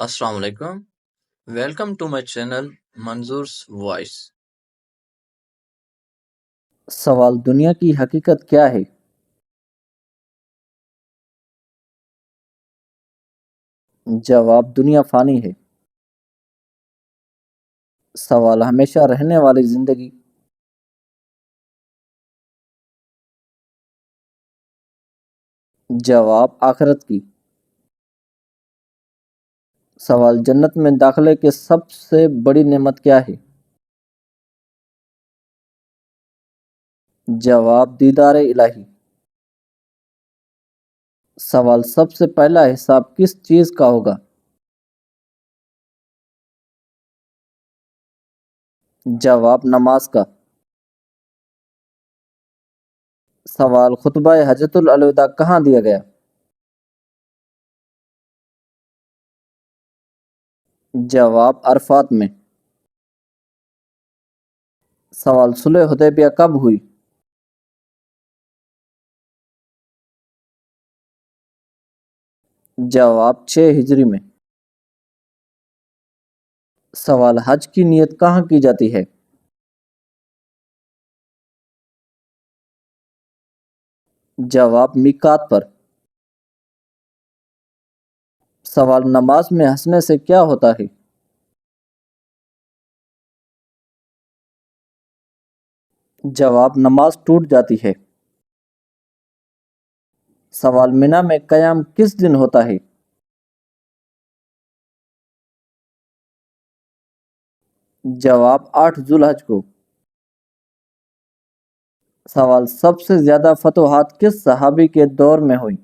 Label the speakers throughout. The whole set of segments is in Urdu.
Speaker 1: Assalamu alaikum. Welcome to my channel Manzoor's Voice.
Speaker 2: سوال دنیا کی حقیقت کیا ہے؟ جواب دنیا فانی ہے۔ سوال ہمیشہ رہنے والی زندگی؟ جواب آخرت کی۔ سوال جنت میں داخلے کی سب سے بڑی نعمت کیا ہے؟ جواب دیدار الہی۔ سوال سب سے پہلا حساب کس چیز کا ہوگا؟ جواب نماز کا۔ سوال خطبہ حجۃ الوداع کہاں دیا گیا؟ جواب عرفات میں۔ سوال صلح حدیبیہ کب ہوئی؟ جواب 6 ہجری میں۔ سوال حج کی نیت کہاں کی جاتی ہے؟ جواب میقات پر۔ سوال نماز میں ہنسنے سے کیا ہوتا ہے؟ جواب نماز ٹوٹ جاتی ہے۔ سوال منی میں قیام کس دن ہوتا ہے؟ جواب 8 ذوالحج کو۔ سوال سب سے زیادہ فتوحات کس صحابی کے دور میں ہوئی؟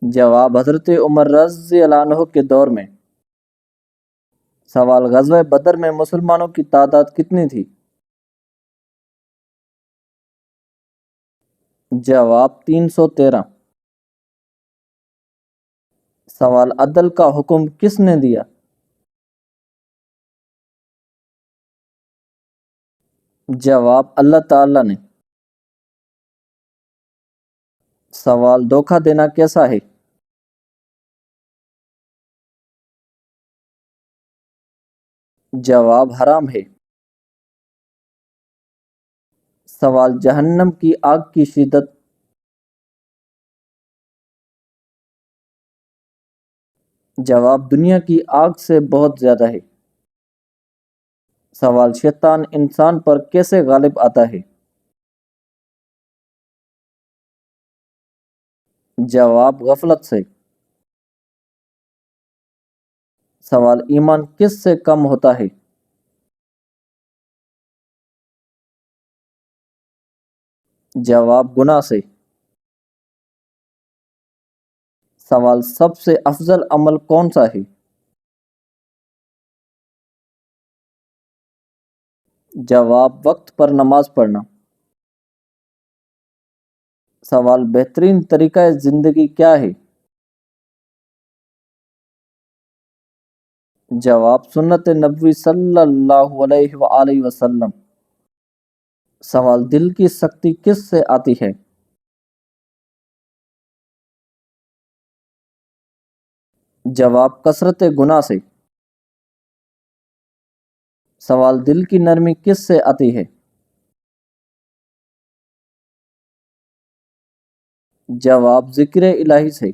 Speaker 2: جواب حضرت عمر رضی اللہ عنہ کے دور میں۔ سوال غزوہ بدر میں مسلمانوں کی تعداد کتنی تھی؟ جواب 313۔ سوال عدل کا حکم کس نے دیا؟ جواب اللہ تعالی نے۔ سوال دھوکہ دینا کیسا ہے؟ جواب حرام ہے۔ سوال جہنم کی آگ کی شدت؟ جواب دنیا کی آگ سے بہت زیادہ ہے۔ سوال شیطان انسان پر کیسے غالب آتا ہے؟ جواب غفلت سے۔ سوال ایمان کس سے کم ہوتا ہے؟ جواب گناہ سے۔ سوال سب سے افضل عمل کون سا ہے؟ جواب وقت پر نماز پڑھنا۔ سوال بہترین طریقہ زندگی کیا ہے؟ جواب سنت نبوی صلی اللہ علیہ وآلہ وسلم۔ سوال دل کی سختی کس سے آتی ہے؟ جواب کثرت گناہ سے۔ سوال دل کی نرمی کس سے آتی ہے؟ جواب ذکر الہی سے۔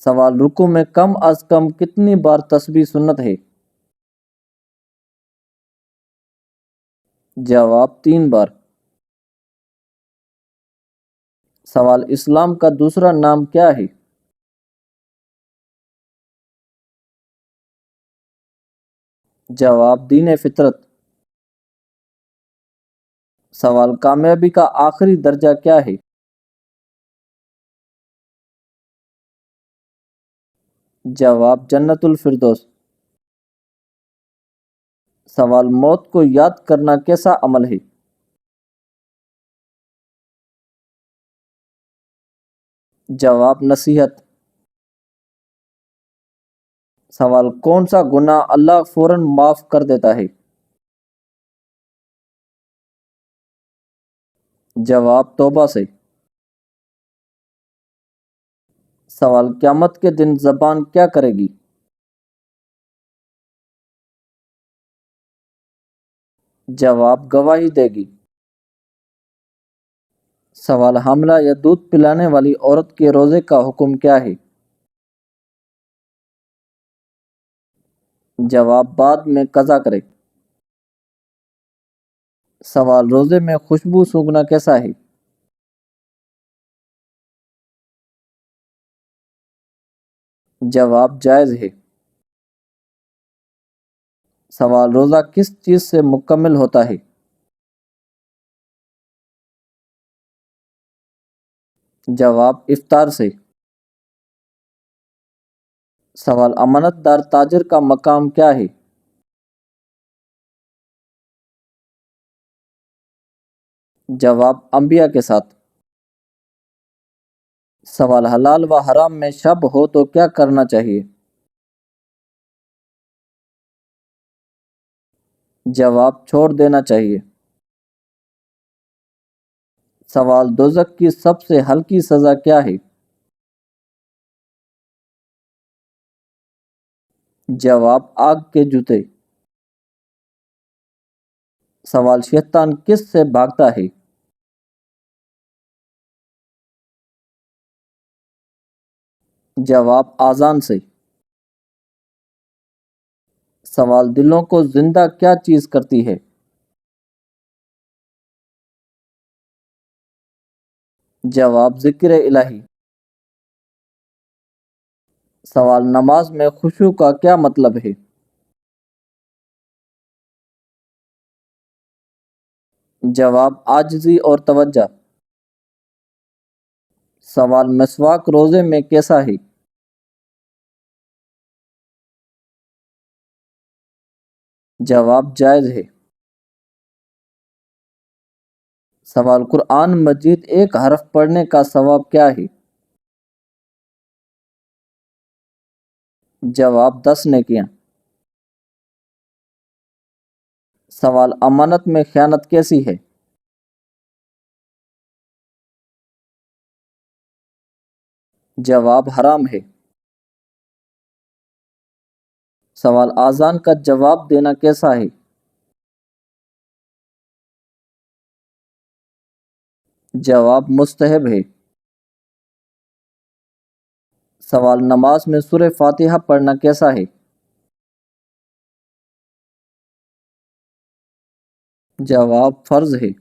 Speaker 2: سوال رکوع میں کم از کم کتنی بار تسبیح سنت ہے؟ جواب 3 بار۔ سوال اسلام کا دوسرا نام کیا ہے؟ جواب دین فطرت۔ سوال کامیابی کا آخری درجہ کیا ہے؟ جواب جنت الفردوس۔ سوال موت کو یاد کرنا کیسا عمل ہے؟ جواب نصیحت۔ سوال کون سا گناہ اللہ فوراً معاف کر دیتا ہے؟ جواب توبہ سے۔ سوال قیامت کے دن زبان کیا کرے گی؟ جواب گواہی دے گی۔ سوال حاملہ یا دودھ پلانے والی عورت کے روزے کا حکم کیا ہے؟ جواب بعد میں قضا کرے۔ سوال روزے میں خوشبو سونگھنا کیسا ہے؟ جواب جائز ہے۔ سوال روزہ کس چیز سے مکمل ہوتا ہے؟ جواب افطار سے۔ سوال امانت دار تاجر کا مقام کیا ہے؟ جواب انبیاء کے ساتھ۔ سوال حلال و حرام میں شب ہو تو کیا کرنا چاہیے؟ جواب چھوڑ دینا چاہیے۔ سوال دوزخ کی سب سے ہلکی سزا کیا ہے؟ جواب آگ کے جوتے۔ سوال شیطان کس سے بھاگتا ہے؟ جواب آذان سے۔ سوال دلوں کو زندہ کیا چیز کرتی ہے؟ جواب ذکر الہی۔ سوال نماز میں خشوع کا کیا مطلب ہے؟ جواب عاجزی اور توجہ۔ سوال مسواک روزے میں کیسا ہے؟ جواب جائز ہے۔ سوال قرآن مجید ایک حرف پڑھنے کا ثواب کیا ہے؟ جواب 10 نیکیاں۔ سوال امانت میں خیانت کیسی ہے؟ جواب حرام ہے۔ سوال آذان کا جواب دینا کیسا ہے؟ جواب مستحب ہے۔ سوال نماز میں سورہ فاتحہ پڑھنا کیسا ہے؟ جواب فرض ہے۔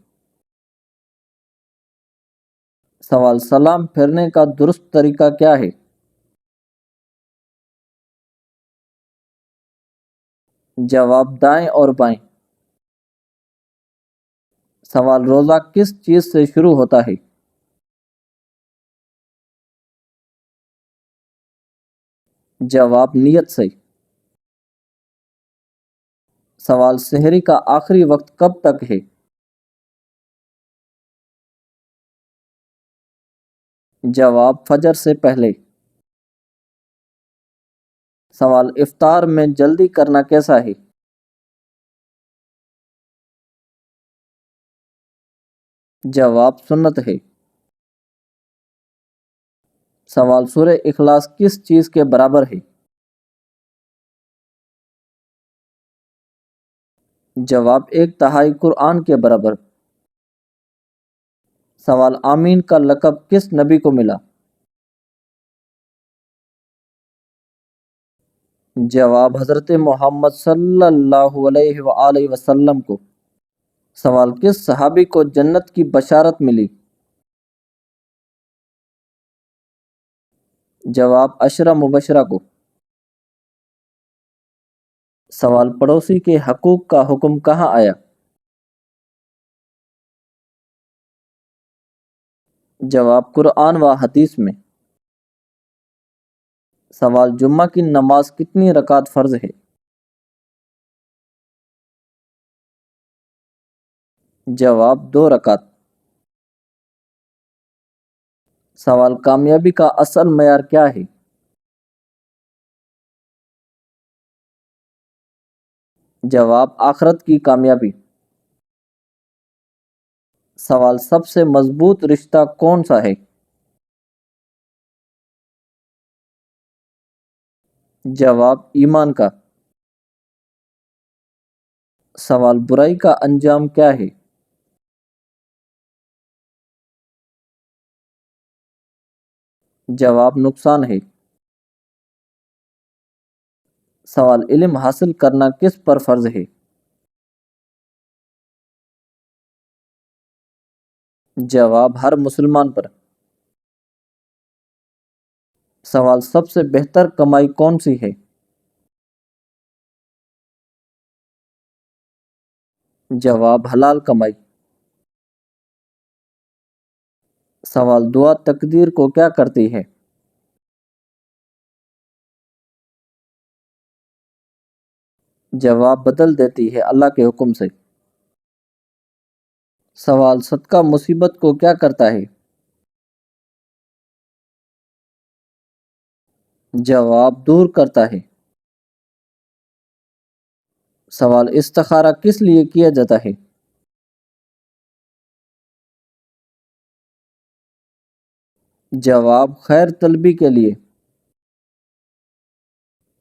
Speaker 2: سوال سلام پھیرنے کا درست طریقہ کیا ہے؟ جواب دائیں اور بائیں۔ سوال روزہ کس چیز سے شروع ہوتا ہے؟ جواب نیت سے۔ سوال سحری کا آخری وقت کب تک ہے؟ جواب فجر سے پہلے۔ سوال افطار میں جلدی کرنا کیسا ہے؟ جواب سنت ہے۔ سوال سورہ اخلاص کس چیز کے برابر ہے؟ جواب 1/3 قرآن کے برابر۔ سوال آمین کا لقب کس نبی کو ملا؟ جواب حضرت محمد صلی اللہ علیہ وآلہ وسلم کو۔ سوال کس صحابی کو جنت کی بشارت ملی؟ جواب 10 مبشرہ کو۔ سوال پڑوسی کے حقوق کا حکم کہاں آیا؟ جواب قرآن و حدیث میں۔ سوال جمعہ کی نماز کتنی رکعت فرض ہے؟ جواب 2 رکعت۔ سوال کامیابی کا اصل معیار کیا ہے؟ جواب آخرت کی کامیابی۔ سوال سب سے مضبوط رشتہ کون سا ہے؟ جواب ایمان کا۔ سوال برائی کا انجام کیا ہے؟ جواب نقصان ہے۔ سوال علم حاصل کرنا کس پر فرض ہے؟ جواب ہر مسلمان پر۔ سوال سب سے بہتر کمائی کون سی ہے؟ جواب حلال کمائی۔ سوال دعا تقدیر کو کیا کرتی ہے؟ جواب بدل دیتی ہے اللہ کے حکم سے۔ سوال صدقہ مصیبت کو کیا کرتا ہے؟ جواب دور کرتا ہے۔ سوال استخارہ کس لیے کیا جاتا ہے؟ جواب خیر طلبی کے لیے۔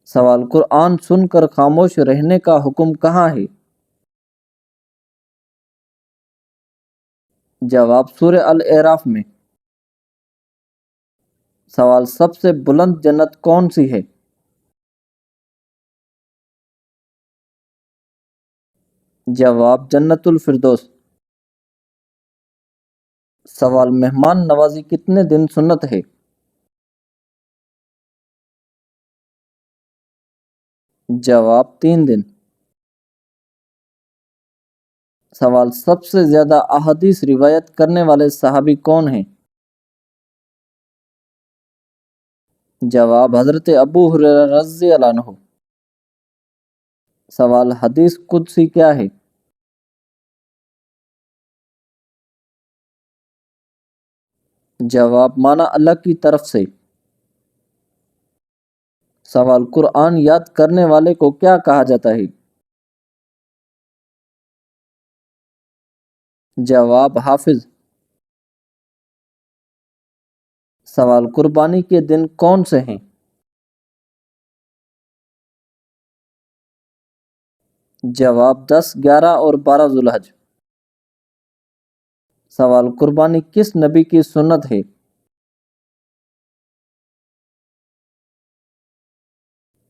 Speaker 2: سوال قرآن سن کر خاموش رہنے کا حکم کہاں ہے؟ جواب سورہ الاعراف میں۔ سوال سب سے بلند جنت کون سی ہے؟ جواب جنت الفردوس۔ سوال مہمان نوازی کتنے دن سنت ہے؟ جواب 3 دن۔ سوال سب سے زیادہ احادیث روایت کرنے والے صحابی کون ہیں؟ جواب حضرت ابو ہریرہ رضی اللہ عنہ۔ سوال حدیث قدسی کیا ہے؟ جواب معنی اللہ کی طرف سے۔ سوال قرآن یاد کرنے والے کو کیا کہا جاتا ہے؟ جواب حافظ۔ سوال قربانی کے دن کون سے ہیں؟ جواب 10، 11 اور 12 ذوالحج۔ سوال قربانی کس نبی کی سنت ہے؟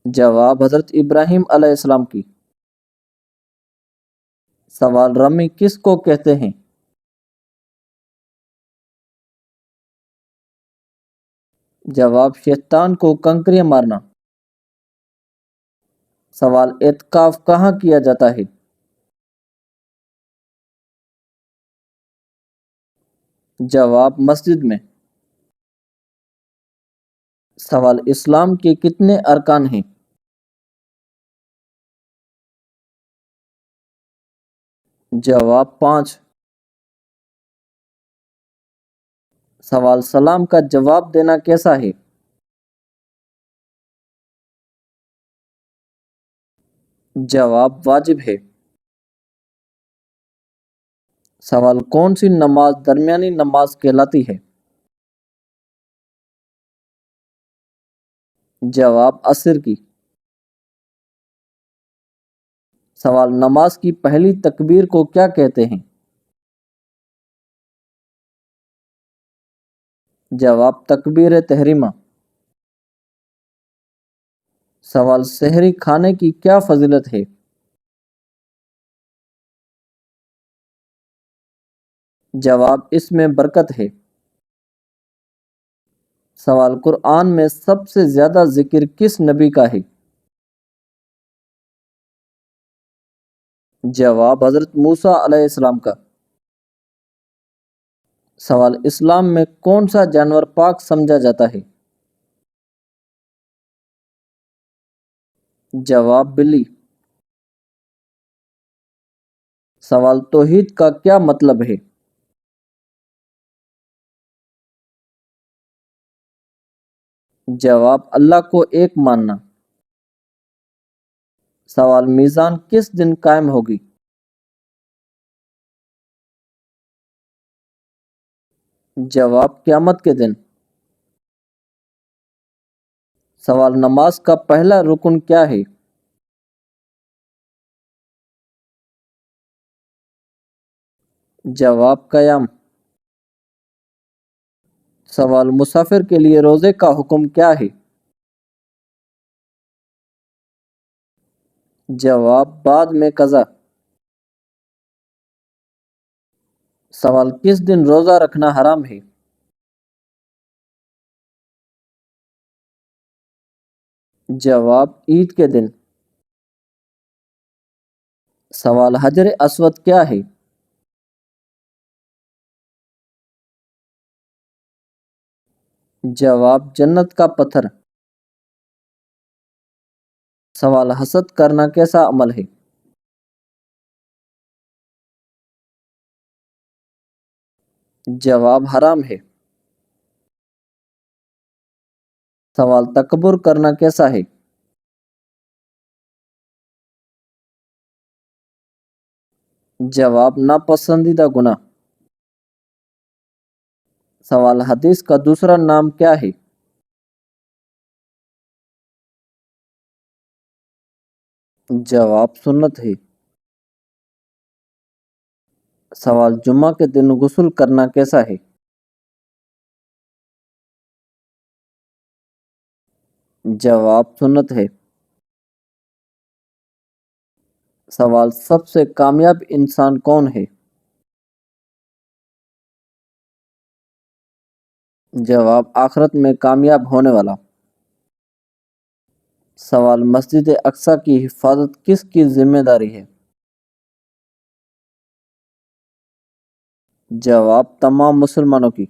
Speaker 2: جواب حضرت ابراہیم علیہ السلام کی۔ سوال رمی کس کو کہتے ہیں؟ جواب شیطان کو کنکریاں مارنا۔ سوال اعتکاف کہاں کیا جاتا ہے؟ جواب مسجد میں۔ سوال اسلام کے کتنے ارکان ہیں؟ جواب 5۔ سوال سلام کا جواب دینا کیسا ہے؟ جواب واجب ہے۔ سوال کون سی نماز درمیانی نماز کہلاتی ہے؟ جواب عصر کی۔ سوال نماز کی پہلی تکبیر کو کیا کہتے ہیں؟ جواب تکبیر تحریمہ۔ سوال سحری کھانے کی کیا فضیلت ہے؟ جواب اس میں برکت ہے۔ سوال قرآن میں سب سے زیادہ ذکر کس نبی کا ہے؟ جواب حضرت موسیٰ علیہ السلام کا۔ سوال اسلام میں کون سا جانور پاک سمجھا جاتا ہے؟ جواب بلی۔ سوال توحید کا کیا مطلب ہے؟ جواب اللہ کو ایک ماننا۔ سوال میزان کس دن قائم ہوگی؟ جواب قیامت کے دن۔ سوال نماز کا پہلا رکن کیا ہے؟ جواب قیام۔ سوال مسافر کے لیے روزے کا حکم کیا ہے؟ جواب بعد میں قضا۔ سوال کس دن روزہ رکھنا حرام ہے؟ جواب عید کے دن۔ سوال حجر اسود کیا ہے؟ جواب جنت کا پتھر۔ سوال حسد کرنا کیسا عمل ہے؟ جواب حرام ہے۔ سوال تکبر کرنا کیسا ہے؟ جواب ناپسندیدہ گناہ۔ سوال حدیث کا دوسرا نام کیا ہے؟ جواب سنت ہے۔ سوال جمعہ کے دن غسل کرنا کیسا ہے؟ جواب سنت ہے۔ سوال سب سے کامیاب انسان کون ہے؟ جواب آخرت میں کامیاب ہونے والا۔ سوال مسجد اقصی کی حفاظت کس کی ذمہ داری ہے؟ جواب تمام مسلمانوں کی۔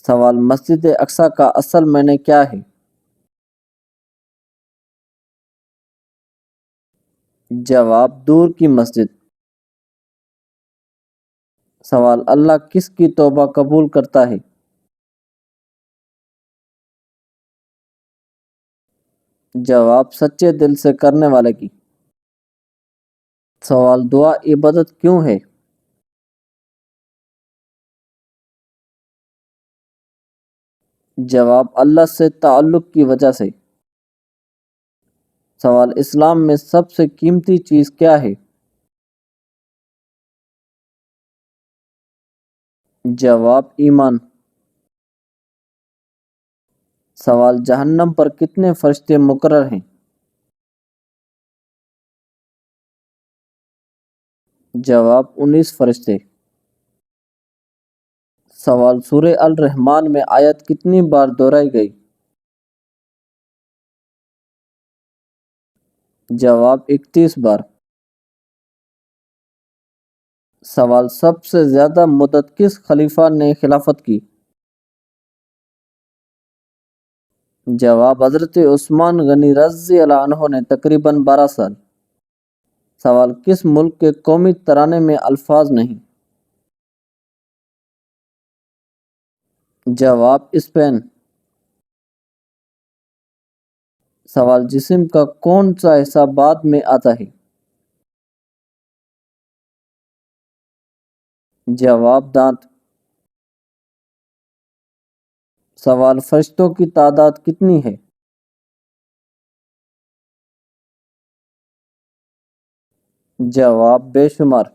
Speaker 2: سوال مسجد اقصی کا اصل معنی کیا ہے؟ جواب دور کی مسجد۔ سوال اللہ کس کی توبہ قبول کرتا ہے؟ جواب سچے دل سے کرنے والے کی۔ سوال دعا عبادت کیوں ہے؟ جواب اللہ سے تعلق کی وجہ سے۔ سوال اسلام میں سب سے قیمتی چیز کیا ہے؟ جواب ایمان۔ سوال جہنم پر کتنے فرشتے مقرر ہیں؟ جواب 19 فرشتے۔ سوال سورہ الرحمن میں آیت کتنی بار دہرائی گئی؟ جواب 31 بار۔ سوال سب سے زیادہ مدت کس خلیفہ نے خلافت کی؟ جواب حضرت عثمان غنی رضی اللہ عنہ نے تقریباً 12 سال۔ سوال کس ملک کے قومی ترانے میں الفاظ نہیں؟ جواب اسپین۔ سوال جسم کا کون سا حصہ بعد میں آتا ہے؟ جواب دانت۔ سوال فرشتوں کی تعداد کتنی ہے؟ جواب بے شمار۔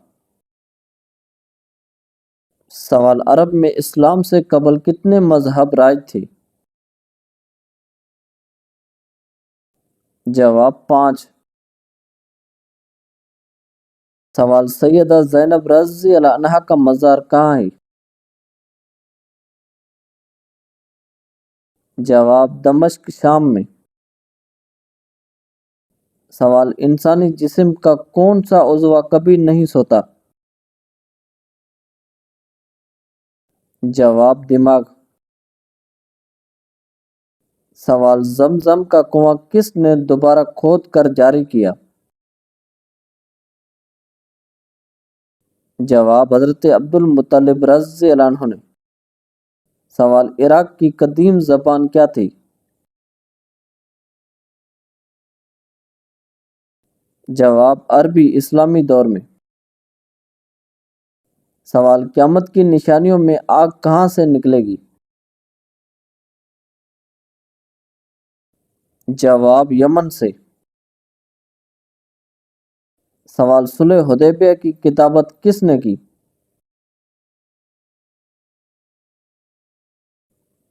Speaker 2: سوال عرب میں اسلام سے قبل کتنے مذہب رائج تھے؟ جواب 5۔ سوال سیدہ زینب رضی اللہ عنہا کا مزار کہاں ہے؟ جواب دمشق شام میں۔ سوال انسانی جسم کا کون سا عضو کبھی نہیں سوتا؟ جواب دماغ۔ سوال زمزم کا کنواں کس نے دوبارہ کھود کر جاری کیا؟ جواب حضرت عبد المطلب رضی اللہ عنہ نے۔ سوال عراق کی قدیم زبان کیا تھی؟ جواب عربی اسلامی دور میں۔ سوال قیامت کی نشانیوں میں آگ کہاں سے نکلے گی؟ جواب یمن سے۔ سوال صلح حدیبیہ کی کتابت کس نے کی؟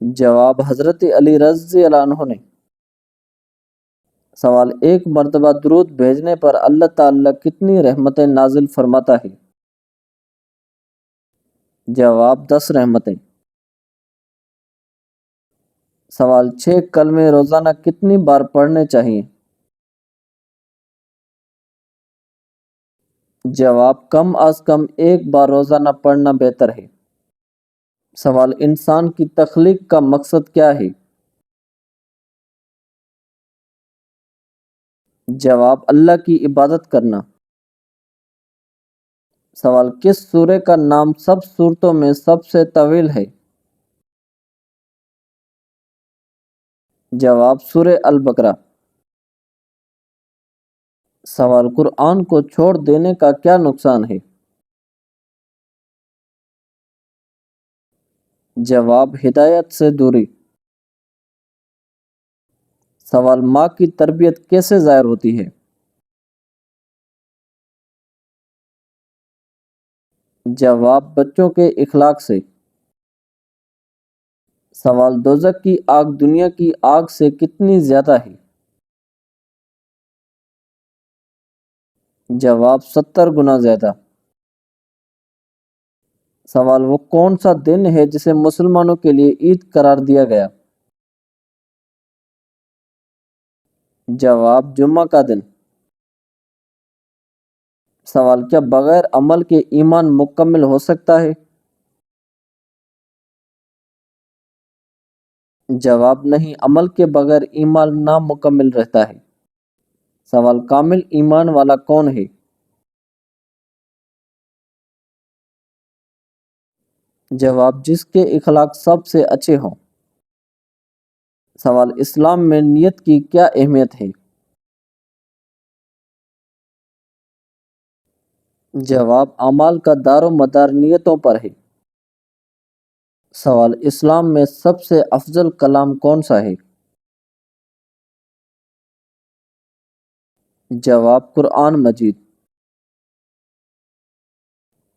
Speaker 2: جواب حضرت علی رضی اللہ عنہ نے۔ سوال ایک مرتبہ درود بھیجنے پر اللہ تعالی کتنی رحمتیں نازل فرماتا ہے؟ جواب 10 رحمتیں۔ سوال 6 کلمے روزانہ کتنی بار پڑھنے چاہیے؟ جواب کم از کم ایک بار روزانہ پڑھنا بہتر ہے۔ سوال انسان کی تخلیق کا مقصد کیا ہے؟ جواب اللہ کی عبادت کرنا۔ سوال کس سورہ کا نام سب سورتوں میں سب سے طویل ہے؟ جواب سورہ البقرہ۔ سوال قرآن کو چھوڑ دینے کا کیا نقصان ہے؟ جواب ہدایت سے دوری۔ سوال ماں کی تربیت کیسے ظاہر ہوتی ہے؟ جواب بچوں کے اخلاق سے۔ سوال دوزخ کی آگ دنیا کی آگ سے کتنی زیادہ ہے؟ جواب 70 گنا زیادہ۔ سوال وہ کون سا دن ہے جسے مسلمانوں کے لیے عید قرار دیا گیا؟ جواب جمعہ کا دن۔ سوال کیا بغیر عمل کے ایمان مکمل ہو سکتا ہے؟ جواب نہیں، عمل کے بغیر ایمان نامکمل رہتا ہے۔ سوال کامل ایمان والا کون ہے؟ جواب جس کے اخلاق سب سے اچھے ہوں۔ سوال اسلام میں نیت کی کیا اہمیت ہے؟ جواب اعمال کا دار و مدار نیتوں پر ہے۔ سوال اسلام میں سب سے افضل کلام کون سا ہے؟ جواب قرآن مجید۔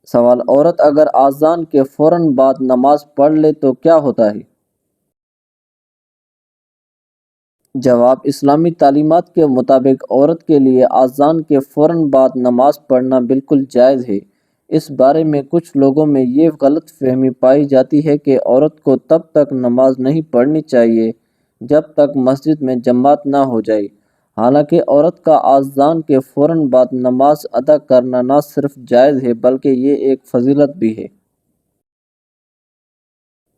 Speaker 2: سوال عورت اگر اذان کے فوراً بعد نماز پڑھ لے تو کیا ہوتا ہے؟ جواب اسلامی تعلیمات کے مطابق عورت کے لیے اذان کے فوراً بعد نماز پڑھنا بالکل جائز ہے۔ اس بارے میں کچھ لوگوں میں یہ غلط فہمی پائی جاتی ہے کہ عورت کو تب تک نماز نہیں پڑھنی چاہیے جب تک مسجد میں جماعت نہ ہو جائے، حالانکہ عورت کا اذان کے فوراً بعد نماز ادا کرنا نہ صرف جائز ہے بلکہ یہ ایک فضیلت بھی ہے۔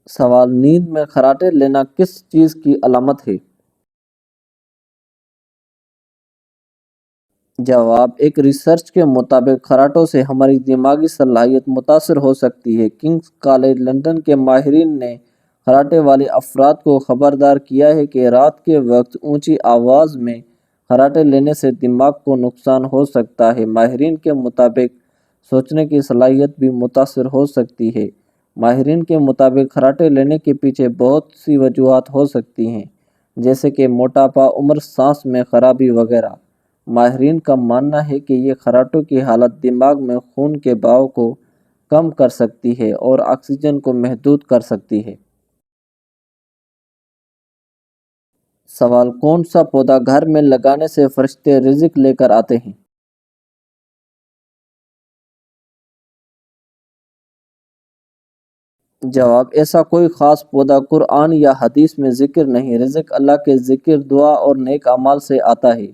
Speaker 2: سوال نیند میں خراٹے لینا کس چیز کی علامت ہے؟ جواب ایک ریسرچ کے مطابق خراٹوں سے ہماری دماغی صلاحیت متاثر ہو سکتی ہے۔ کنگز کالج لندن کے ماہرین نے خراٹے والے افراد کو خبردار کیا ہے کہ رات کے وقت اونچی آواز میں خراٹے لینے سے دماغ کو نقصان ہو سکتا ہے۔ ماہرین کے مطابق سوچنے کی صلاحیت بھی متاثر ہو سکتی ہے۔ ماہرین کے مطابق خراٹے لینے کے پیچھے بہت سی وجوہات ہو سکتی ہیں، جیسے کہ موٹاپا، عمر، سانس میں خرابی وغیرہ۔ ماہرین کا ماننا ہے کہ یہ خراٹوں کی حالت دماغ میں خون کے بہاؤ کو کم کر سکتی ہے اور آکسیجن کو محدود کر سکتی ہے۔ سوال کون سا پودا گھر میں لگانے سے فرشتے رزق لے کر آتے ہیں؟ جواب ایسا کوئی خاص پودا قرآن یا حدیث میں ذکر نہیں۔ رزق اللہ کے ذکر، دعا اور نیک اعمال سے آتا ہے۔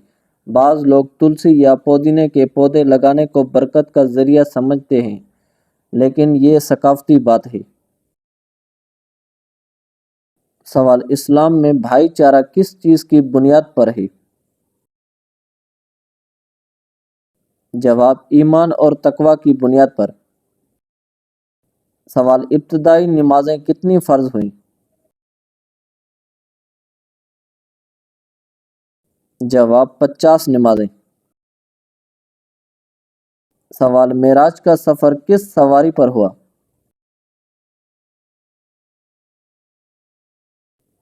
Speaker 2: بعض لوگ تلسی یا پودینے کے پودے لگانے کو برکت کا ذریعہ سمجھتے ہیں، لیکن یہ ثقافتی بات ہے۔ سوال اسلام میں بھائی چارہ کس چیز کی بنیاد پر ہے؟ جواب ایمان اور تقوی کی بنیاد پر۔ سوال ابتدائی نمازیں کتنی فرض ہوئیں؟ جواب 50 نمازیں۔ سوال معراج کا سفر کس سواری پر ہوا؟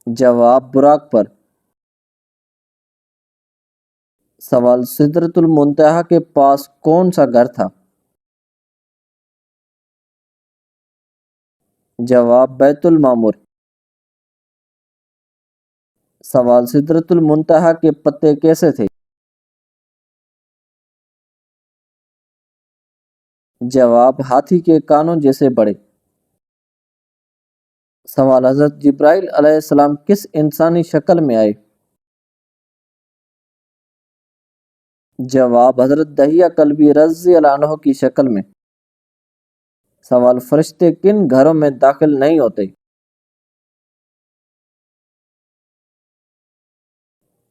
Speaker 2: جواب براق پر۔ سوال سدرۃ المنتہا کے پاس کون سا گھر تھا؟ جواب بیت المعمور۔ سوال سدرۃ المنتہا کے پتے کیسے تھے؟ جواب ہاتھی کے کانوں جیسے بڑے۔ سوال حضرت جبرائیل علیہ السلام کس انسانی شکل میں آئے؟ جواب حضرت دحیہ کلبی رضی اللہ عنہ کی شکل میں۔ سوال فرشتے کن گھروں میں داخل نہیں ہوتے؟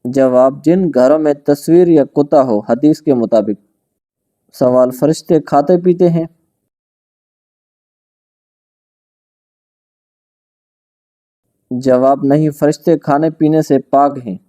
Speaker 2: جواب جن گھروں میں تصویر یا کتا ہو، حدیث کے مطابق۔ سوال فرشتے کھاتے پیتے ہیں؟ جواب نہیں، فرشتے کھانے پینے سے پاک ہیں۔